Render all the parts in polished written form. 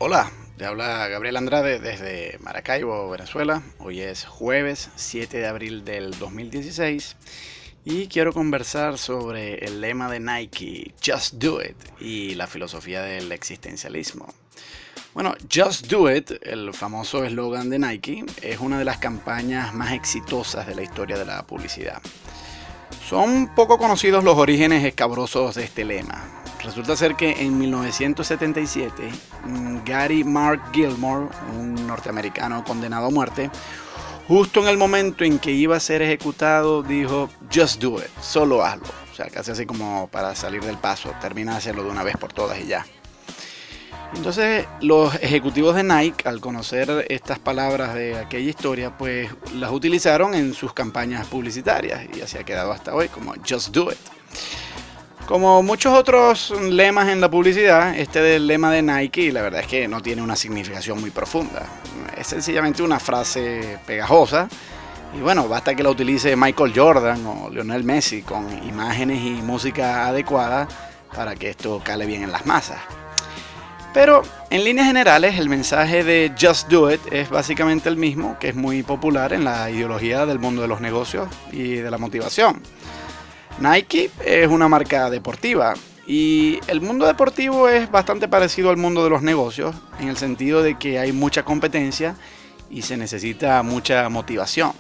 Hola, te habla Gabriel Andrade desde Maracaibo, Venezuela. Hoy es jueves 7 de abril del 2016 y quiero conversar sobre el lema de Nike, Just Do It, y la filosofía del existencialismo. Bueno, Just Do It, el famoso eslogan de Nike, es una de las campañas más exitosas de la historia de la publicidad. Son poco conocidos los orígenes escabrosos de este lema. Resulta ser que en 1977, Gary Mark Gilmore, un norteamericano condenado a muerte, justo en el momento en que iba a ser ejecutado, dijo, Just do it, solo hazlo. O sea, casi así como para salir del paso, termina de hacerlo de una vez por todas y ya. Entonces, los ejecutivos de Nike, al conocer estas palabras de aquella historia, pues las utilizaron en sus campañas publicitarias y así ha quedado hasta hoy como Just do it. Como muchos otros lemas en la publicidad, este del lema de Nike, la verdad es que no tiene una significación muy profunda. Es sencillamente una frase pegajosa y bueno, basta que la utilice Michael Jordan o Lionel Messi con imágenes y música adecuada para que esto cale bien en las masas. Pero en líneas generales el mensaje de Just Do It es básicamente el mismo, que es muy popular en la ideología del mundo de los negocios y de la motivación. Nike es una marca deportiva y el mundo deportivo es bastante parecido al mundo de los negocios en el sentido de que hay mucha competencia y se necesita mucha motivación.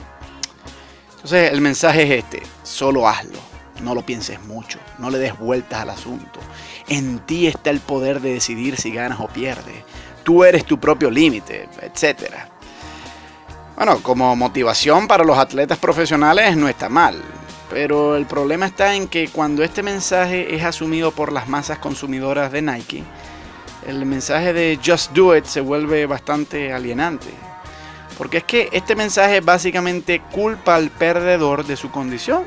Entonces el mensaje es este, solo hazlo, no lo pienses mucho, no le des vueltas al asunto. En ti está el poder de decidir si ganas o pierdes. Tú eres tu propio límite, etc. Bueno, como motivación para los atletas profesionales no está mal. Pero el problema está en que cuando este mensaje es asumido por las masas consumidoras de Nike, el mensaje de Just Do It se vuelve bastante alienante. Porque es que este mensaje básicamente culpa al perdedor de su condición,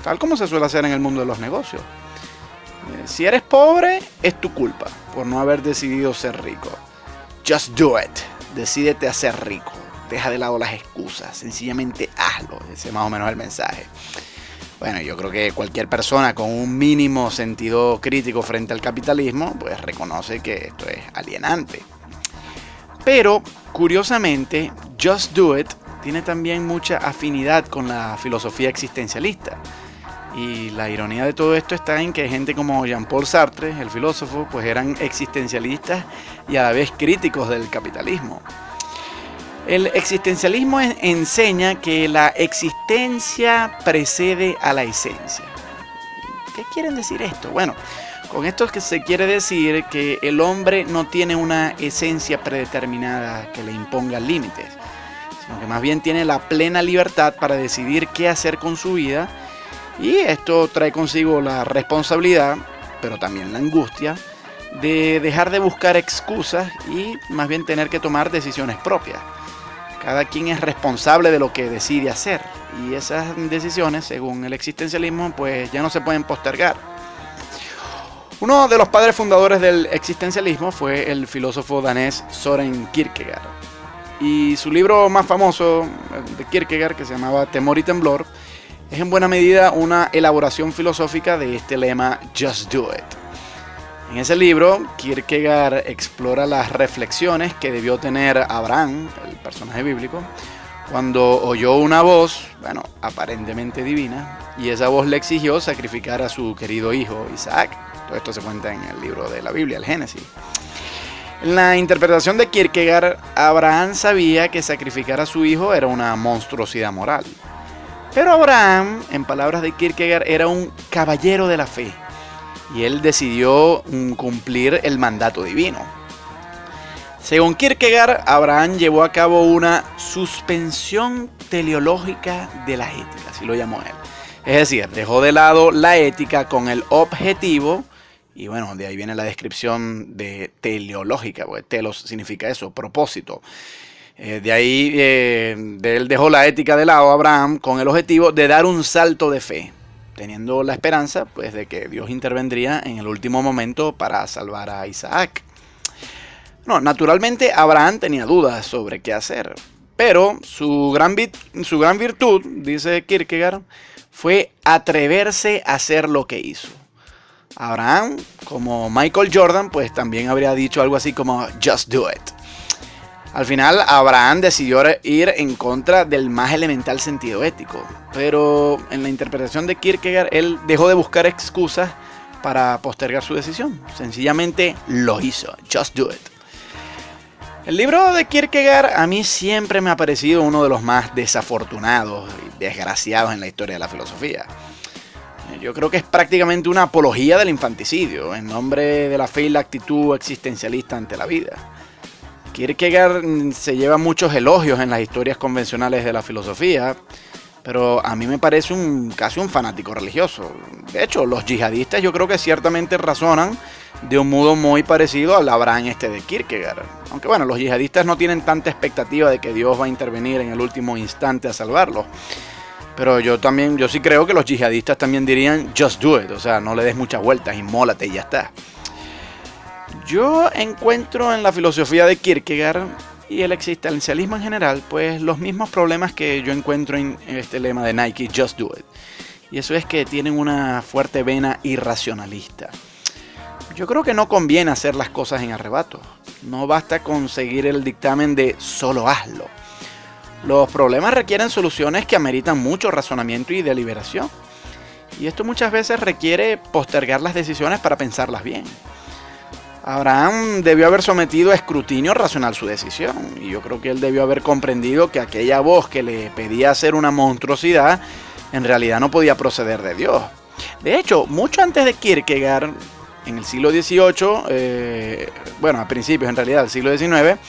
tal como se suele hacer en el mundo de los negocios. Si eres pobre, es tu culpa por no haber decidido ser rico. Just do it. Decídete a ser rico. Deja de lado las excusas. Sencillamente hazlo. Ese es más o menos el mensaje. Bueno, yo creo que cualquier persona con un mínimo sentido crítico frente al capitalismo, pues reconoce que esto es alienante. Pero, curiosamente, Just Do It tiene también mucha afinidad con la filosofía existencialista. Y la ironía de todo esto está en que gente como Jean-Paul Sartre, el filósofo, pues eran existencialistas y a la vez críticos del capitalismo. El existencialismo enseña que la existencia precede a la esencia. ¿Qué quieren decir esto? Bueno, con esto es que se quiere decir que el hombre no tiene una esencia predeterminada que le imponga límites, sino que más bien tiene la plena libertad para decidir qué hacer con su vida. Y esto trae consigo la responsabilidad, pero también la angustia, de dejar de buscar excusas y más bien tener que tomar decisiones propias. Cada quien es responsable de lo que decide hacer y esas decisiones, según el existencialismo, pues ya no se pueden postergar. Uno de los padres fundadores del existencialismo fue el filósofo danés Søren Kierkegaard. Y su libro más famoso de Kierkegaard, que se llamaba Temor y Temblor, es en buena medida una elaboración filosófica de este lema Just Do It. En ese libro, Kierkegaard explora las reflexiones que debió tener Abraham, el personaje bíblico, cuando oyó una voz, aparentemente divina, y esa voz le exigió sacrificar a su querido hijo Isaac. Todo esto se cuenta en el libro de la Biblia, el Génesis. En la interpretación de Kierkegaard, Abraham sabía que sacrificar a su hijo era una monstruosidad moral. Pero Abraham, en palabras de Kierkegaard, era un caballero de la fe y él decidió cumplir el mandato divino. Según Kierkegaard, Abraham llevó a cabo una suspensión teleológica de la ética, así lo llamó él. Es decir, dejó de lado la ética con el objetivo, y bueno, de ahí viene la descripción de teleológica, porque telos significa eso, propósito. De ahí él dejó la ética de lado, Abraham, con el objetivo de dar un salto de fe, teniendo la esperanza pues, de que Dios intervendría en el último momento para salvar a Isaac. No, naturalmente Abraham tenía dudas sobre qué hacer, pero su gran virtud, dice Kierkegaard, fue atreverse a hacer lo que hizo. Abraham, como Michael Jordan, pues también habría dicho algo así como "just do it". Al final, Abraham decidió ir en contra del más elemental sentido ético, pero en la interpretación de Kierkegaard, él dejó de buscar excusas para postergar su decisión. Sencillamente lo hizo. Just do it. El libro de Kierkegaard a mí siempre me ha parecido uno de los más desafortunados y desgraciados en la historia de la filosofía. Yo creo que es prácticamente una apología del infanticidio, en nombre de la fe y la actitud existencialista ante la vida. Kierkegaard se lleva muchos elogios en las historias convencionales de la filosofía, pero a mí me parece casi un fanático religioso. De hecho, los yihadistas yo creo que ciertamente razonan de un modo muy parecido al Abraham de Kierkegaard. Aunque bueno, los yihadistas no tienen tanta expectativa de que Dios va a intervenir en el último instante a salvarlos. Pero yo sí creo que los yihadistas también dirían just do it, o sea, no le des muchas vueltas, inmólate y ya está. Yo encuentro en la filosofía de Kierkegaard y el existencialismo en general, pues los mismos problemas que yo encuentro en este lema de Nike, Just Do It. Y eso es que tienen una fuerte vena irracionalista. Yo creo que no conviene hacer las cosas en arrebato. No basta con seguir el dictamen de solo hazlo. Los problemas requieren soluciones que ameritan mucho razonamiento y deliberación. Y esto muchas veces requiere postergar las decisiones para pensarlas bien. Abraham debió haber sometido a escrutinio racional su decisión, y yo creo que él debió haber comprendido que aquella voz que le pedía hacer una monstruosidad en realidad no podía proceder de Dios. De hecho, mucho antes de Kierkegaard, en el siglo XVIII, a principios en realidad del siglo XIX,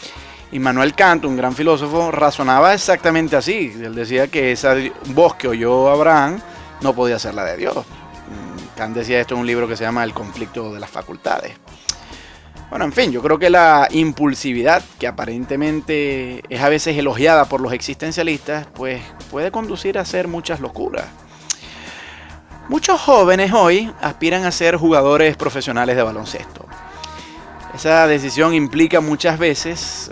Immanuel Kant, un gran filósofo, razonaba exactamente así. Él decía que esa voz que oyó Abraham no podía ser la de Dios. Kant decía esto en un libro que se llama El conflicto de las facultades. Bueno, en fin, yo creo que la impulsividad, que aparentemente es a veces elogiada por los existencialistas, pues puede conducir a hacer muchas locuras. Muchos jóvenes hoy aspiran a ser jugadores profesionales de baloncesto. Esa decisión implica muchas veces,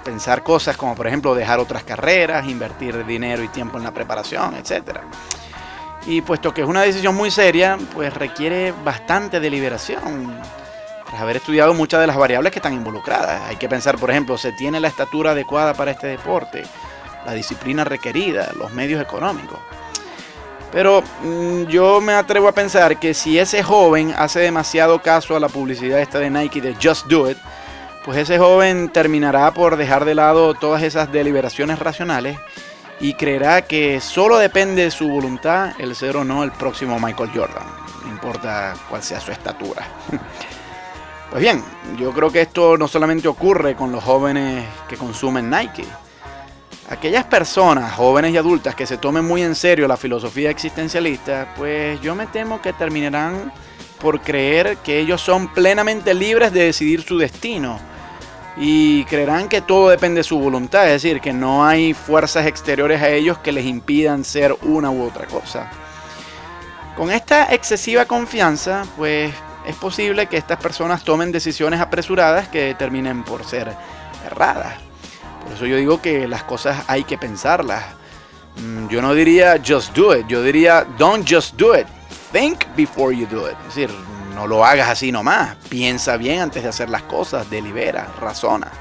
pensar cosas como por ejemplo dejar otras carreras, invertir dinero y tiempo en la preparación, etc. Y puesto que es una decisión muy seria, pues requiere bastante deliberación. Tras haber estudiado muchas de las variables que están involucradas. Hay que pensar, por ejemplo, ¿se tiene la estatura adecuada para este deporte? La disciplina requerida, los medios económicos. Pero yo me atrevo a pensar que si ese joven hace demasiado caso a la publicidad esta de Nike de Just Do It, pues ese joven terminará por dejar de lado todas esas deliberaciones racionales y creerá que solo depende de su voluntad el ser o no el próximo Michael Jordan, no importa cuál sea su estatura. Pues bien, yo creo que esto no solamente ocurre con los jóvenes que consumen Nike. Aquellas personas, jóvenes y adultas, que se tomen muy en serio la filosofía existencialista, pues yo me temo que terminarán por creer que ellos son plenamente libres de decidir su destino y creerán que todo depende de su voluntad, es decir, que no hay fuerzas exteriores a ellos que les impidan ser una u otra cosa. Con esta excesiva confianza, pues es posible que estas personas tomen decisiones apresuradas que terminen por ser erradas. Por eso yo digo que las cosas hay que pensarlas. Yo no diría just do it, yo diría don't just do it, think before you do it. Es decir, no lo hagas así nomás, piensa bien antes de hacer las cosas, delibera, razona.